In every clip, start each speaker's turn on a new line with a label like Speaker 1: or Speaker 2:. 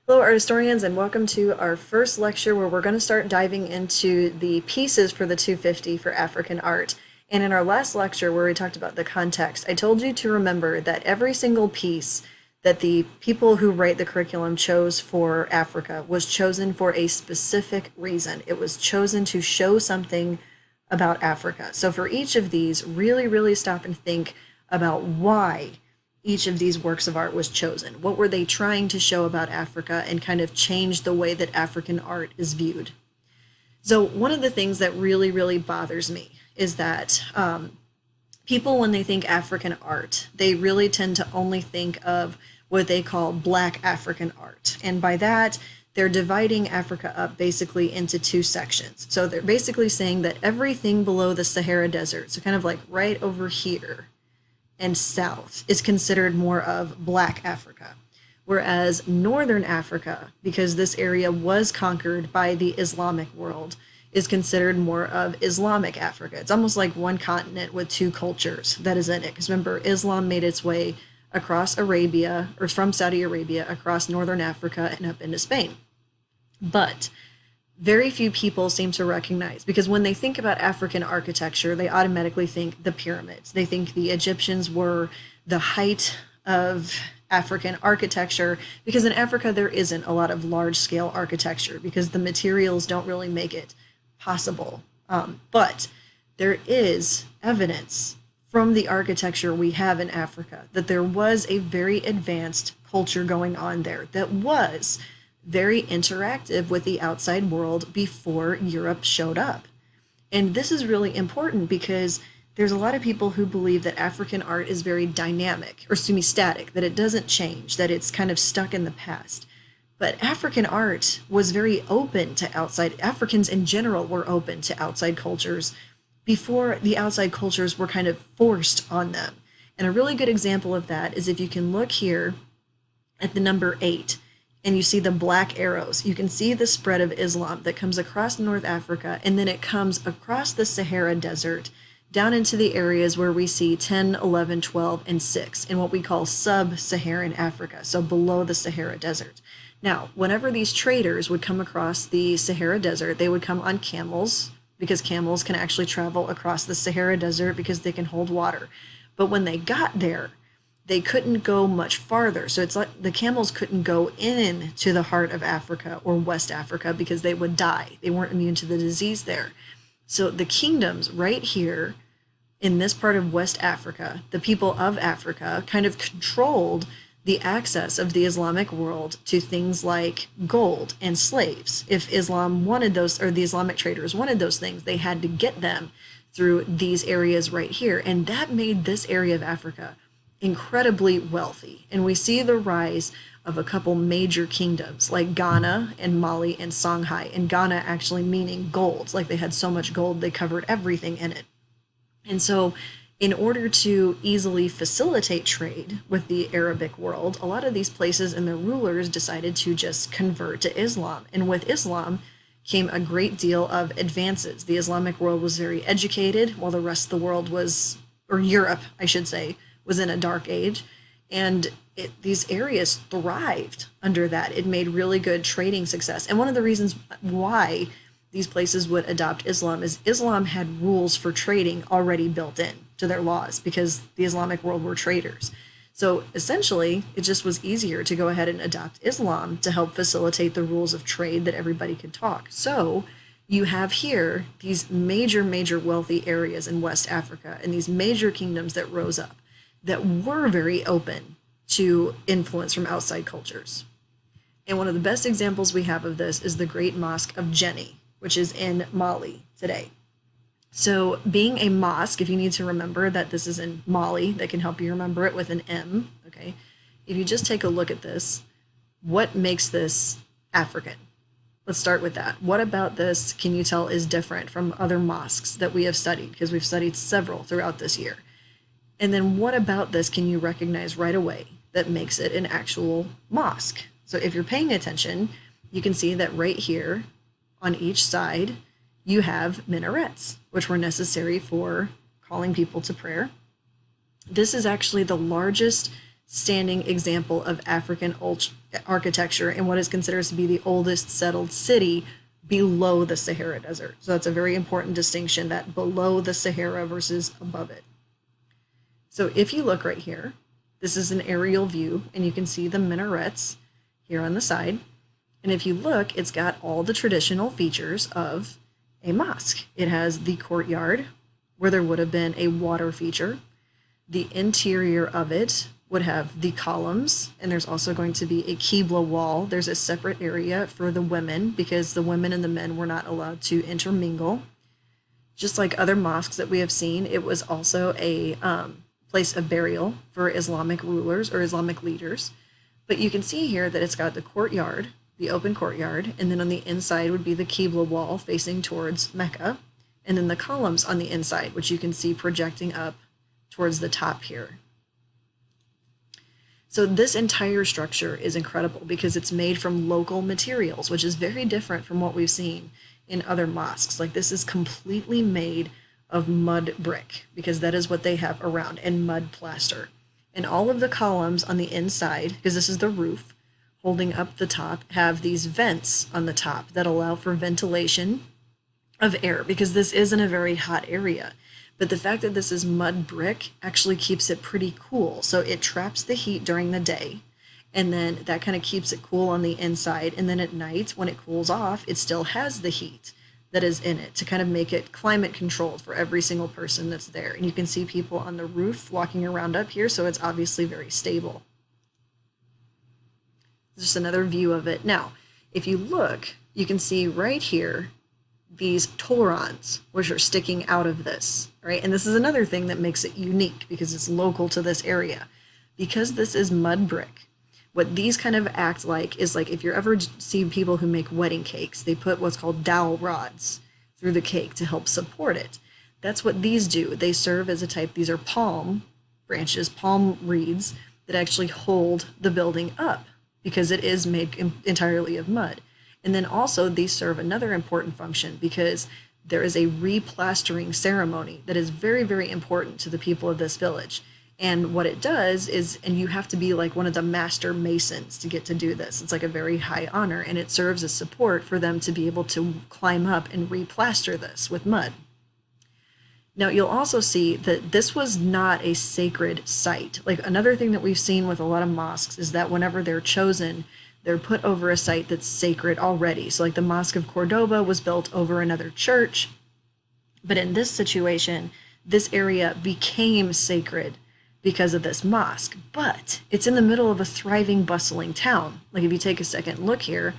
Speaker 1: Hello, art historians, and welcome to our first lecture where we're going to start diving into the pieces for the 250 for African art. And in our last lecture, where we talked about the context, I told you to remember that every single piece that the people who write the curriculum chose for Africa was chosen for a specific reason. It was chosen to show something about Africa. So for each of these, really stop and think about why each of these works of art was chosen. What were they trying to show about Africa and kind of change the way that African art is viewed? So one of the things that really bothers me is that people, when they think African art, they really tend to only think of what they call Black African art. And by that, they're dividing Africa up basically into two sections. So they're basically saying that everything below the Sahara Desert, so kind of like right over here, and south is considered more of Black Africa, whereas Northern Africa, because this area was conquered by the Islamic world, is considered more of Islamic Africa. It's almost like one continent with two cultures that is in it, because remember, Islam made its way across Arabia, or from Saudi Arabia, across Northern Africa and up into Spain. But very few people seem to recognize, because when they think about African architecture, they automatically think the pyramids. They think the Egyptians were the height of African architecture, because in Africa there isn't a lot of large-scale architecture because the materials don't really make it possible. But there is evidence from the architecture we have in Africa that there was a very advanced culture going on there that was very interactive with the outside world before Europe showed up. And this is really important because there's a lot of people who believe that African art is very dynamic, or excuse me, static, that it doesn't change, that it's kind of stuck in the past. But African art was very open to outside, Africans in general were open to outside cultures before the outside cultures were kind of forced on them. And a really good example of that is if you can look here at the number 8, and you see the black arrows, you can see the spread of Islam that comes across North Africa, and then it comes across the Sahara Desert down into the areas where we see 10, 11, 12, and 6 in what we call sub-Saharan Africa, so below the Sahara Desert. Now, whenever these traders would come across the Sahara Desert, they would come on camels, because camels can actually travel across the Sahara Desert because they can hold water. But when they got there, they couldn't go much farther. So it's like the camels couldn't go in to the heart of Africa or West Africa because they would die. They weren't immune to the disease there. So the kingdoms right here in this part of West Africa, the people of Africa kind of controlled the access of the Islamic world to things like gold and slaves. If Islam wanted those, or the Islamic traders wanted those things, they had to get them through these areas right here. And that made this area of Africa incredibly wealthy. And we see the rise of a couple major kingdoms like Ghana and Mali and Songhai, and Ghana actually meaning gold, like they had so much gold they covered everything in it. And so in order to easily facilitate trade with the Arabic world, a lot of these places and their rulers decided to just convert to Islam. And with Islam came a great deal of advances. The Islamic world was very educated, while the rest of the world was, or Europe, I should say, was in a dark age, and these areas thrived under that. It made really good trading success. And one of the reasons why these places would adopt Islam is Islam had rules for trading already built in to their laws because the Islamic world were traders. So essentially, it just was easier to go ahead and adopt Islam to help facilitate the rules of trade that everybody could talk. So you have here these major wealthy areas in West Africa and these major kingdoms that rose up that were very open to influence from outside cultures. And one of the best examples we have of this is the Great Mosque of Jenny, which is in Mali today. So being a mosque, if you need to remember that this is in Mali, that can help you remember it with an M, okay? If you just take a look at this, what makes this African? Let's start with that. What about this can you tell is different from other mosques that we have studied? Because we've studied several throughout this year. And then what about this can you recognize right away that makes it an actual mosque? So if you're paying attention, you can see that right here on each side, you have minarets, which were necessary for calling people to prayer. This is actually the largest standing example of African architecture in what is considered to be the oldest settled city below the Sahara Desert. So that's a very important distinction, that below the Sahara versus above it. So if you look right here, this is an aerial view, and you can see the minarets here on the side. And if you look, it's got all the traditional features of a mosque. It has the courtyard, where there would have been a water feature. The interior of it would have the columns, and there's also going to be a Qibla wall. There's a separate area for the women because the women and the men were not allowed to intermingle. Just like other mosques that we have seen, it was also a place of burial for Islamic rulers or Islamic leaders. But you can see here that it's got the courtyard, the open courtyard, and then on the inside would be the Qibla wall facing towards Mecca, and then the columns on the inside, which you can see projecting up towards the top here. So this entire structure is incredible because it's made from local materials, which is very different from what we've seen in other mosques. Like, this is completely made of mud brick because that is what they have around, and mud plaster. And all of the columns on the inside, because this is the roof holding up the top, have these vents on the top that allow for ventilation of air because this isn't a very hot area. But the fact that this is mud brick actually keeps it pretty cool. So it traps the heat during the day, and then that kind of keeps it cool on the inside. And then at night, when it cools off, it still has the heat that is in it to kind of make it climate controlled for every single person that's there. And you can see people on the roof walking around up here, so it's obviously very stable. Just another view of it. Now, if you look, you can see right here these torons, which are sticking out of this, right? And this is another thing that makes it unique because it's local to this area. Because this is mud brick, what these kind of act like is like if you ever see people who make wedding cakes, they put what's called dowel rods through the cake to help support it. That's what these do. They serve as a type, these are palm branches, palm reeds that actually hold the building up because it is made entirely of mud. And then also these serve another important function because there is a replastering ceremony that is very, very important to the people of this village. And what it does is, and you have to be like one of the master masons to get to do this. It's like a very high honor, and it serves as support for them to be able to climb up and replaster this with mud. Now, you'll also see that this was not a sacred site. Like, another thing that we've seen with a lot of mosques is that whenever they're chosen, they're put over a site that's sacred already. So like the Mosque of Cordoba was built over another church. But in this situation, this area became sacred because of this mosque. But it's in the middle of a thriving, bustling town. Like, if you take a second look here,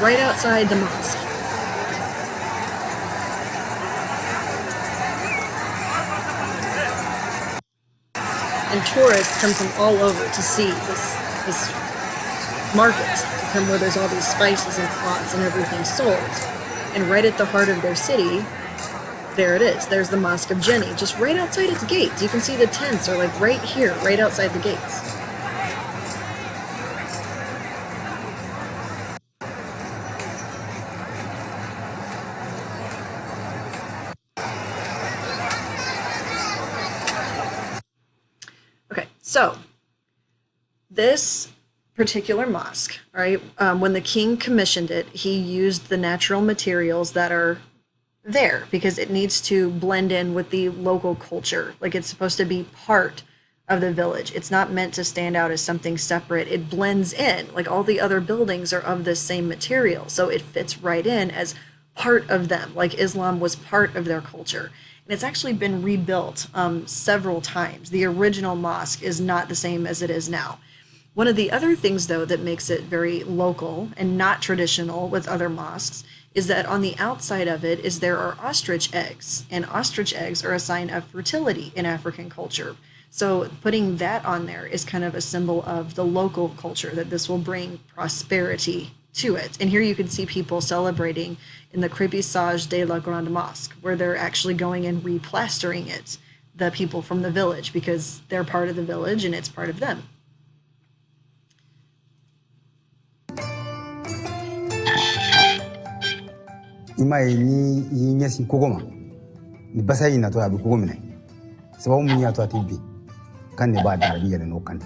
Speaker 1: right outside the mosque, and tourists come from all over to see this market, to come where there's all these spices and cloths and everything sold. And right at the heart of their city, there it is. There's the Mosque of Jenny, just right outside its gates. You can see the tents are like right here, right outside the gates. Okay, so this particular mosque, right, when the king commissioned it, he used the natural materials that are there because it needs to blend in with the local culture. Like, it's supposed to be part of the village. It's not meant to stand out as something separate. It blends in. Like, all the other buildings are of the same material, so it fits right in as part of them. Like, Islam was part of their culture. And it's actually been rebuilt several times. The original mosque is not the same as it is now. One of the other things, though, that makes it very local and not traditional with other mosques is that on the outside of it is there are ostrich eggs, and ostrich eggs are a sign of fertility in African culture. So putting that on there is kind of a symbol of the local culture, that this will bring prosperity to it. And here you can see people celebrating in the Crépissage de la Grande Mosque, where they're actually going and replastering it, the people from the village, because they're part of the village and it's part of them.
Speaker 2: Imai ni nyesi kogoma ni basa ina to abi kogomine sababu munya to atibi kan ne ba da rabiya no kan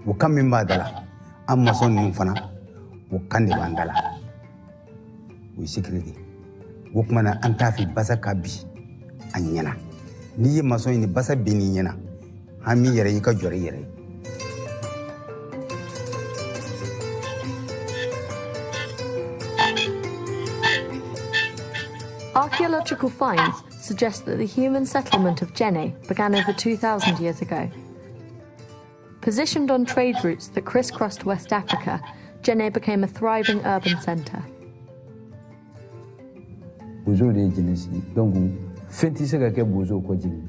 Speaker 2: wo kan min ba dala amma son nun fana wo kan ne ba dala wo security wo kuma na an tafi basa kabi anyana ni mason ni basa bini yana hami yare ka jore yare.
Speaker 3: Archaeological finds suggest that the human settlement of Jenne began over 2,000 years ago. Positioned on trade routes that crisscrossed West Africa, Jenne became a thriving urban centre.
Speaker 4: Bozo de jinesi donc fenti se ka ke bozo ko jini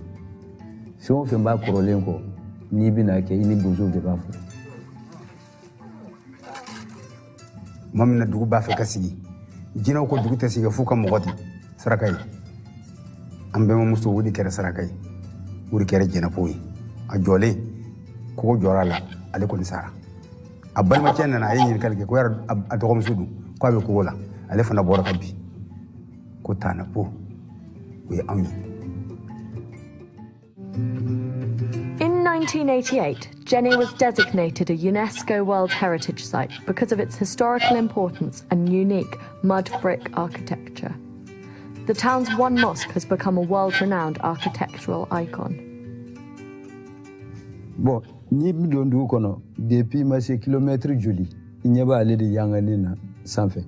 Speaker 4: si on fait ba korolen ko ni bina ke ni bozo de ba fu
Speaker 2: mamna dugu ba fe kasigi jina ko dugu tasiga fu kam ngoti sarakai ambe mo muso wudi kere sarakai wuri kere jena poyi a jole ko jorala ale ko ni sara abal ma kenna na yin kalke ko yar a to ko musudu ko be ko wala ale fana bora kabi ko tana po we anyi.
Speaker 3: In 1988, Jenne was designated a UNESCO World Heritage Site because of its historical importance and unique mud brick architecture. The town's one mosque has become a world-renowned architectural icon.
Speaker 4: Bon, ni bidon du kono depuis ma se kilomètre joli inyaba ale de yangani na sanfé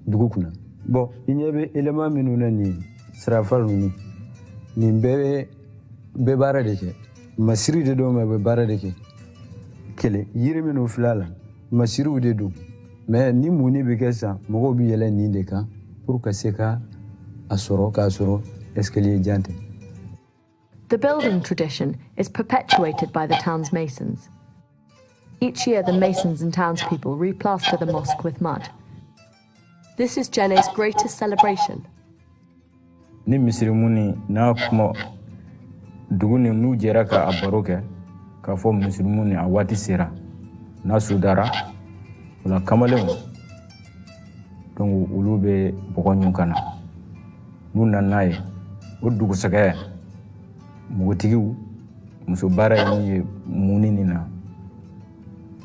Speaker 4: dugu kuna. Bon, inyebe élément minuna ni srafal ni bebe bara de ke masiri de do ma be bara de ke kele yiri minu flala masiru de do mais ni muni be ke sa mogo bi yele ni de ka pour que se ka asoro escalier jante.
Speaker 3: The building tradition is perpetuated by the town's masons. Each year, the masons and townspeople replaster the mosque with mud. This is Jenne's greatest celebration.
Speaker 5: Ni misrimuni na kuma duguni nu jera ka abaroke ka fo misrimuni awati sera na sudara wala kamalen donc ulube bokonyu kana nuna naye o dugu sagaye mugutigiu muso bara ni munini na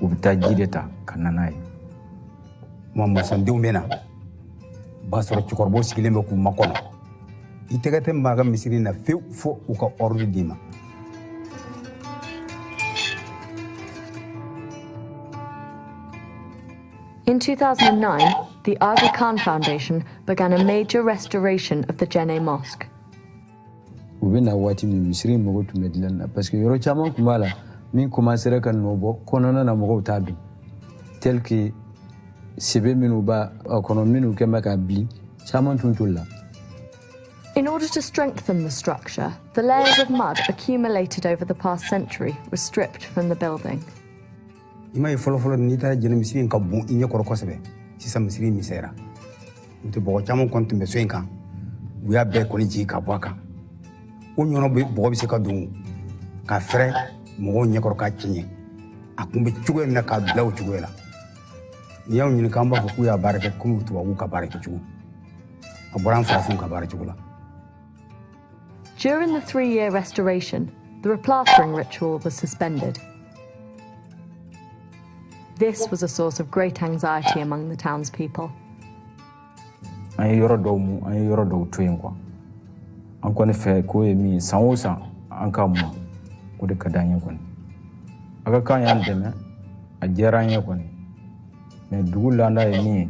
Speaker 5: ubita jideta kana naye
Speaker 2: mama sandiu mena basoro cikorbo sigilembe ku makono itegate maga misiri na fe fo uka ordu dima.
Speaker 3: In 2009, the Aga Khan Foundation began a major restoration of the Jenne Mosque.
Speaker 4: Ubina wati mi misiri mogo tumedilana parce que yoro chama kumala min commencer kan nobo konona na mogo tabi tel que sebe minuba akono minu kemaka bli chama tuntulla.
Speaker 3: In order to strengthen the structure, the layers of mud accumulated over the past century were stripped from the building.
Speaker 2: Ima follow ni ta jene misiri ka bon inye koroko sebe sisa misiri misera nte bo chama kontu be soinka we abe ko ni ji ka bwaka onyono bo bi se ka dun ka frère mo nye koroko kinye akumbe chugwe na ka blaw chugwela niyaw nyini kamba ko ya barake kumu to wa ka barake chugu aboran fa ka barake chugula.
Speaker 3: During the 3-year restoration, the replastering ritual was suspended. This was a source of great anxiety among the townspeople.
Speaker 5: An yoro do tuyen kwa an koni fe ko mi sanwosa an ka mu ko de kadanye koni aga kan yan deme a jeranye koni mais dugula nda e mi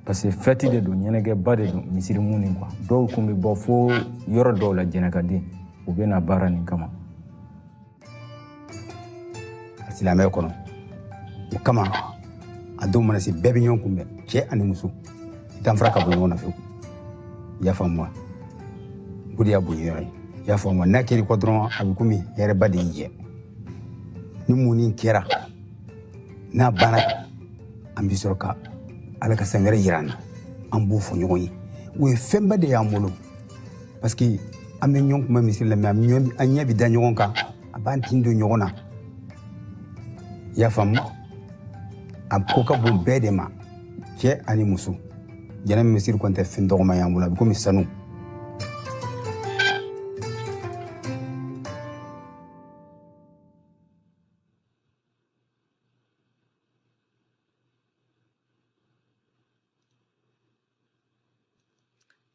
Speaker 5: parce que feti de do nyenege bade do misiri muni kwa do kumbi bo fo yoro do la jenega di o bena barani kama
Speaker 2: asilame kono kama ado mana si bebe nyon kumbe che ani musu itan fraka bo nyona fe ya famwa budi ya bunyere ya famwa na keri ko dron abikumi yere bade yije ni muni kera na bana ambisoroka ala ka sangere yirana ambu fo nyoyi we femba de yamolo parce que ame nyon kuma misiri la me nyon anya bi da nyon ka abanti ndo nyona ya famu am ko ka bon bede ma ke ani musu jana misiri ko te fin do ma yamula bi ko mi sanu.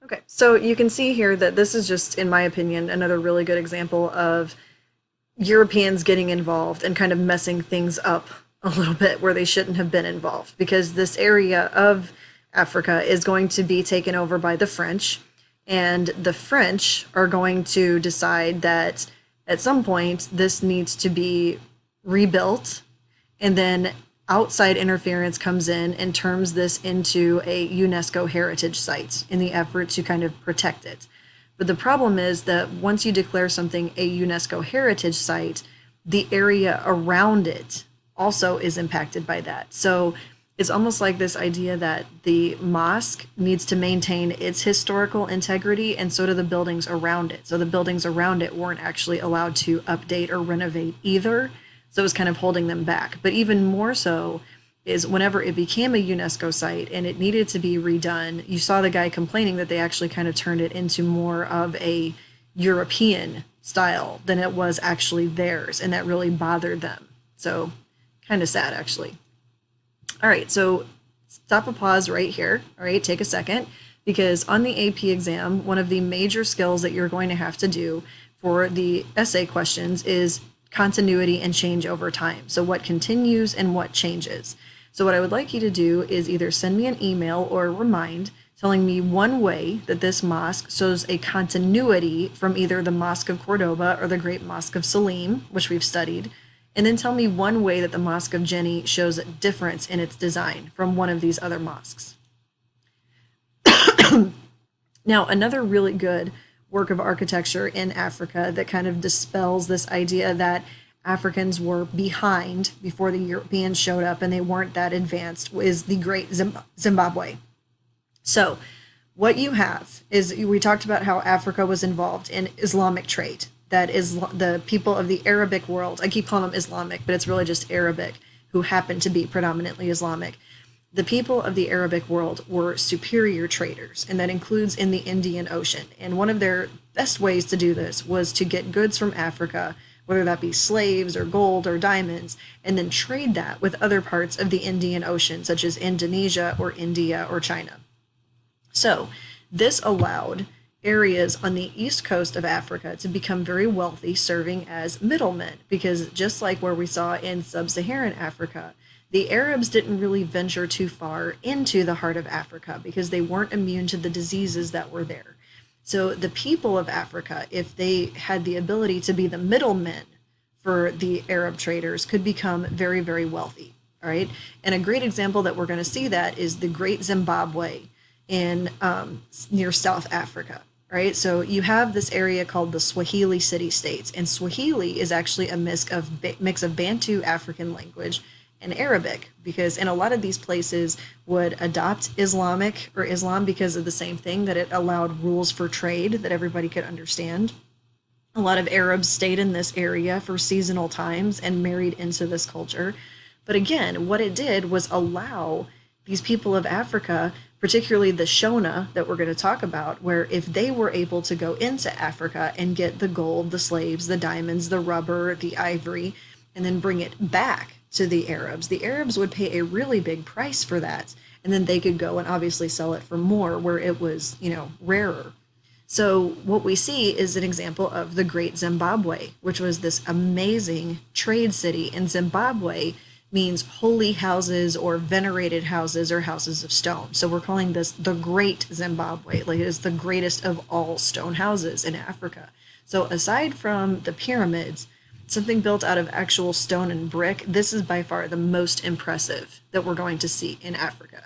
Speaker 1: Okay, so you can see here that this is just, in my opinion, another really good example of Europeans getting involved and kind of messing things up a little bit where they shouldn't have been involved, because this area of Africa is going to be taken over by the French, and the French are going to decide that at some point this needs to be rebuilt, and then outside interference comes in and turns this into a UNESCO heritage site in the effort to kind of protect it. But the problem is that once you declare something a UNESCO heritage site, the area around it also is impacted by that. So it's almost like this idea that the mosque needs to maintain its historical integrity, and so do the buildings around it. So the buildings around it weren't actually allowed to update or renovate either. So it was kind of holding them back. But even more so is whenever it became a UNESCO site and it needed to be redone, you saw the guy complaining that they actually kind of turned it into more of a European style than it was actually theirs, and that really bothered them. So kind of sad, actually. All right, so stop a pause right here. All right, take a second, because on the AP exam, one of the major skills that you're going to have to do for the essay questions is continuity and change over time. So what continues and what changes. So what I would like you to do is either send me an email or remind telling me one way that this mosque shows a continuity from either the Mosque of Cordoba or the Great Mosque of Salim, which we've studied, and then tell me one way that the Mosque of Jenny shows a difference in its design from one of these other mosques. Now, another really good work of architecture in Africa that kind of dispels this idea that Africans were behind before the Europeans showed up and they weren't that advanced is the Great Zimbabwe. So what you have is, we talked about how Africa was involved in Islamic trade. That is the people of the Arabic world. I keep calling them Islamic, but it's really just Arabic, who happen to be predominantly Islamic. The people of the Arabic world were superior traders, and that includes in the Indian Ocean. And one of their best ways to do this was to get goods from Africa, whether that be slaves or gold or diamonds, and then trade that with other parts of the Indian Ocean, such as Indonesia or India or China. So this allowed areas on the east coast of Africa to become very wealthy, serving as middlemen, because just like where we saw in sub-Saharan Africa, the Arabs didn't really venture too far into the heart of Africa because they weren't immune to the diseases that were there. So the people of Africa, if they had the ability to be the middlemen for the Arab traders, could become very, very wealthy. All right. And a great example that we're going to see that is the Great Zimbabwe in near South Africa. Right, so you have this area called the Swahili city-states, and Swahili is actually a mix of Bantu African language and Arabic, because in a lot of these places would adopt Islamic or Islam because of the same thing, that it allowed rules for trade that everybody could understand. A lot of Arabs stayed in this area for seasonal times and married into this culture. But again, what it did was allow these people of Africa, particularly the Shona that we're going to talk about, where if they were able to go into Africa and get the gold, the slaves, the diamonds, the rubber, the ivory, and then bring it back to the Arabs would pay a really big price for that. And then they could go and obviously sell it for more where it was, rarer. So what we see is an example of the Great Zimbabwe, which was this amazing trade city. And Zimbabwe means holy houses or venerated houses or houses of stone. So we're calling this the Great Zimbabwe, like it is the greatest of all stone houses in Africa. So aside from the pyramids, something built out of actual stone and brick, this is by far the most impressive that we're going to see in Africa.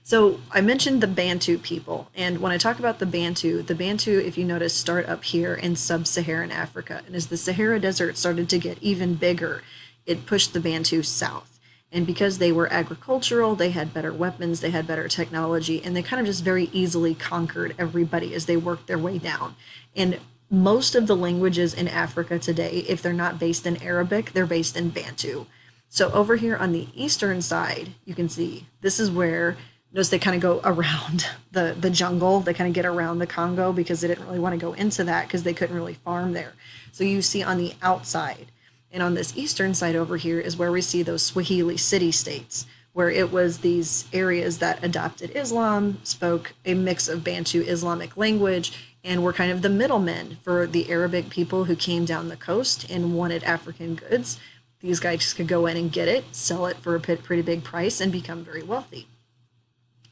Speaker 1: So I mentioned the Bantu people, and when I talk about the Bantu, if you notice, start up here in sub-Saharan Africa. And as the Sahara Desert started to get even bigger, it pushed the Bantu south. And because they were agricultural, they had better weapons, they had better technology, and they kind of just very easily conquered everybody as they worked their way down. And most of the languages in Africa today, if they're not based in Arabic, they're based in Bantu. So over here on the eastern side, you can see this is where, notice they kind of go around the jungle. They kind of get around the Congo because they didn't really want to go into that because they couldn't really farm there. So you see on the outside, and on this eastern side over here is where we see those Swahili city-states, where it was these areas that adopted Islam, spoke a mix of Bantu Islamic language, and were kind of the middlemen for the Arabic people who came down the coast and wanted African goods. These guys could go in and get it, sell it for a pretty big price, and become very wealthy.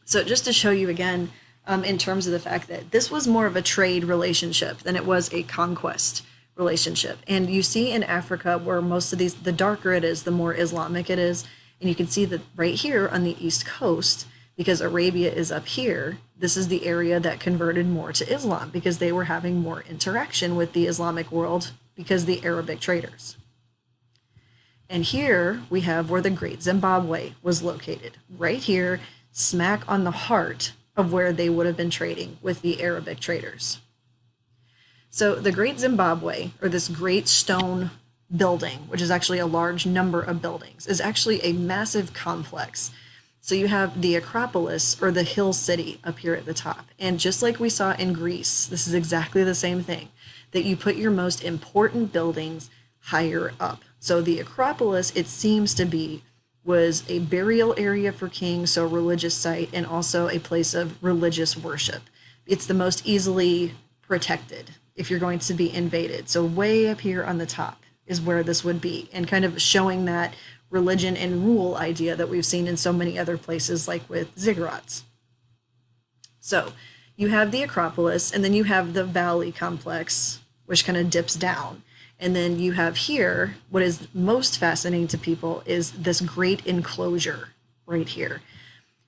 Speaker 1: So just to show you again, in terms of the fact that this was more of a trade relationship than it was a conquest relationship. And you see in Africa where most of these, the darker it is, the more Islamic it is. And you can see that right here on the East Coast, because Arabia is up here, this is the area that converted more to Islam because they were having more interaction with the Islamic world because the Arabic traders. And here we have where the Great Zimbabwe was located, right here, smack on the heart of where they would have been trading with the Arabic traders. So the Great Zimbabwe, or this great stone building, which is actually a large number of buildings, is actually a massive complex. So you have the Acropolis, or the hill city, up here at the top. And just like we saw in Greece, this is exactly the same thing, that you put your most important buildings higher up. So the Acropolis, it seems to be, was a burial area for kings, so a religious site, and also a place of religious worship. It's the most easily protected if you're going to be invaded. So way up here on the top is where this would be, and kind of showing that religion and rule idea that we've seen in so many other places, like with ziggurats. So you have the Acropolis, and then you have the valley complex, which kind of dips down. And then you have here, what is most fascinating to people is this great enclosure right here,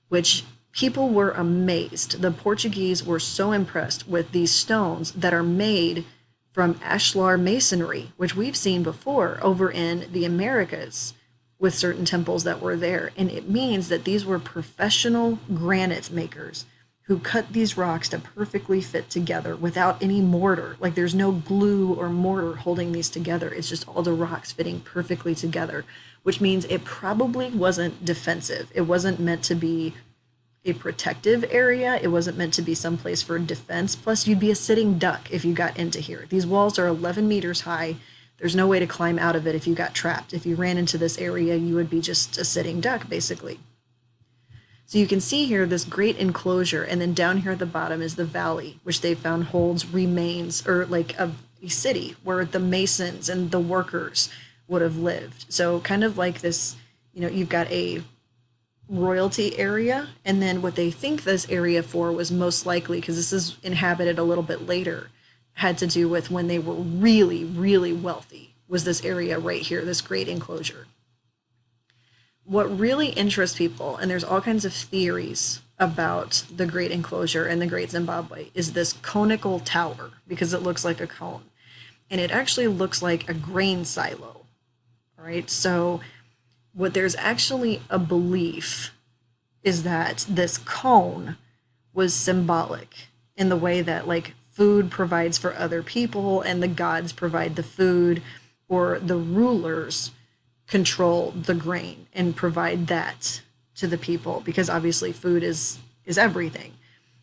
Speaker 1: which people were amazed. The Portuguese were so impressed with these stones that are made from ashlar masonry, which we've seen before over in the Americas with certain temples that were there. And it means that these were professional granite makers who cut these rocks to perfectly fit together without any mortar. Like there's no glue or mortar holding these together. It's just all the rocks fitting perfectly together, which means it probably wasn't defensive. It wasn't meant to be a protective area. It wasn't meant to be someplace for defense. Plus, you'd be a sitting duck if you got into here. These walls are 11 meters high. There's no way to climb out of it if you got trapped. If you ran into this area, you would be just a sitting duck, basically. So you can see here this great enclosure, and then down here at the bottom is the valley, which they found holds remains, or like a city where the masons and the workers would have lived. So kind of like this, you know, you've got a royalty area, and then what they think this area for was most likely, because this is inhabited a little bit later, had to do with when they were really, really wealthy, was this area right here, this great enclosure. What really interests people, and there's all kinds of theories about the Great Enclosure and the Great Zimbabwe, is this conical tower, because it looks like a cone. And it actually looks like a grain silo, all right? So what there's actually a belief is that this cone was symbolic in the way that like food provides for other people and the gods provide the food, or the rulers control the grain and provide that to the people, because obviously food is everything.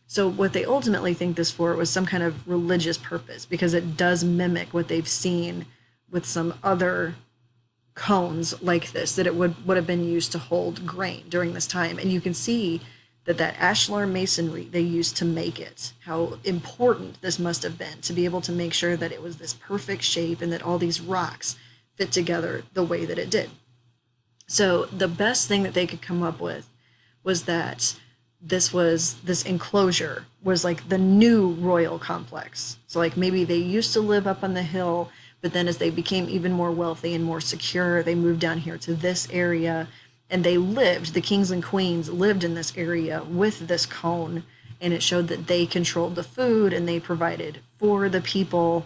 Speaker 1: So what they ultimately think this for was some kind of religious purpose, because it does mimic what they've seen with some other cones like this, that it would have been used to hold grain during this time. And you can see that ashlar masonry they used to make it, how important this must have been to be able to make sure that it was this perfect shape and that all these rocks fit together the way that it did. So the best thing that they could come up with was that this enclosure was like the new royal complex. So like maybe they used to live up on the hill, but then as they became even more wealthy and more secure, they moved down here to this area, and the kings and queens lived in this area with this cone, and it showed that they controlled the food and they provided for the people.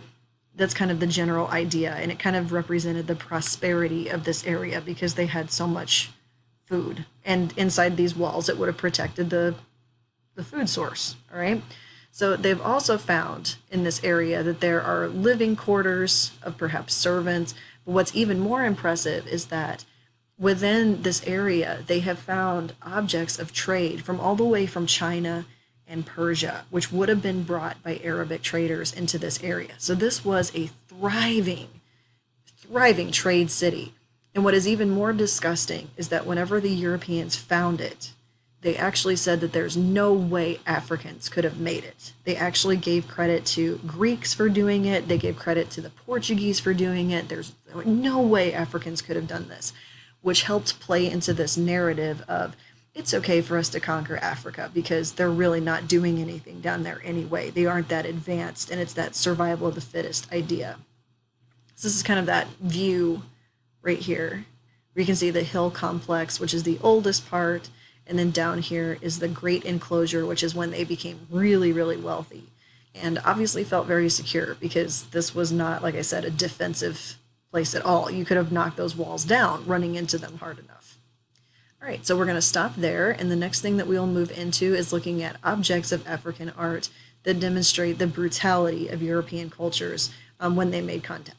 Speaker 1: That's kind of the general idea, and it kind of represented the prosperity of this area because they had so much food, and inside these walls it would have protected the food source. All right, so they've also found in this area that there are living quarters of perhaps servants, but what's even more impressive is that within this area they have found objects of trade from all the way from China and Persia, which would have been brought by Arabic traders into this area. So this was a thriving trade city. And what is even more disgusting is that whenever the Europeans found it, they actually said that there's no way Africans could have made it. They actually gave credit to Greeks for doing it. They gave credit to the Portuguese for doing it. There's no way Africans could have done this, which helped play into this narrative of it's okay for us to conquer Africa because they're really not doing anything down there anyway. They aren't that advanced, and it's that survival of the fittest idea. So this is kind of that view right here, where you can see the hill complex, which is the oldest part, and then down here is the great enclosure, which is when they became really, really wealthy, and obviously felt very secure because this was not, like I said, a defensive place at all. You could have knocked those walls down running into them hard enough. All right, so we're going to stop there, and the next thing that we'll move into is looking at objects of African art that demonstrate the brutality of European cultures when they made contact.